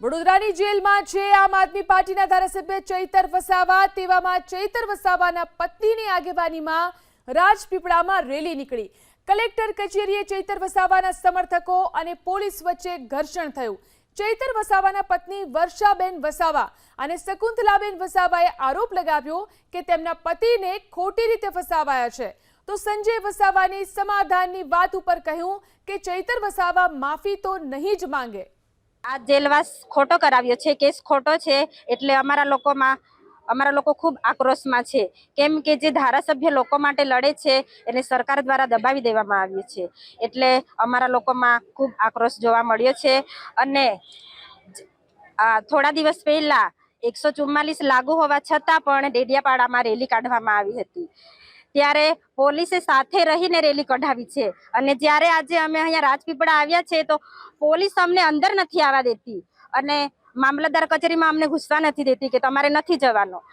વડોદરાની જેલમાં છે આમ આદમી પાર્ટીના ધારાસભ્ય ચૈતર વસાવા। તેવામાં ચૈતર વસાવાના પત્નીની આગેવાનીમાં રાજપીપળામાં રેલી નીકળી। કલેક્ટર કચેરીએ ચૈતર વસાવાના સમર્થકો અને પોલીસ વચ્ચે ઘર્ષણ થયું। ચૈતર વસાવાના પત્ની વર્ષાબેન વસાવા અને શકુંતલાબેન વસાવાએ આરોપ લગાવ્યો કે તેમના પતિને ખોટી રીતે ફસાવાયા છે। તો સંજય વસાવાની સમાધાનની વાત ઉપર કહ્યું કે ચૈતર વસાવા માફી તો નહીં જ માંગે। આ જેલવાસ ખોટો કરાવ્યો છે, કેસ ખોટો છે, એટલે અમારા લોકો ખૂબ આક્રોશમાં છે। કેમ કે જે ધારાસભ્ય લોકો માટે લડે છે એને સરકાર દ્વારા દબાવી દેવામાં આવ્યું છે, એટલે અમારા લોકોમાં ખૂબ આક્રોશ જોવા મળ્યો છે। અને થોડા દિવસ પહેલા 144 લાગુ હોવા છતાં પણ ડેડિયાપાડામાં રેલી કાઢવામાં આવી હતી, ત્યારે પોલીસે સાથે રહીને રેલી કઢાવી છે। અને જ્યારે આજે અમે અહીંયા રાજપીપળા આવ્યા છે તો પોલીસ અમને અંદર નથી આવવા દેતી અને મામલતદાર કચેરીમાં અમને ઘૂસવા નથી દેતી કે તમારે નથી જવાનું।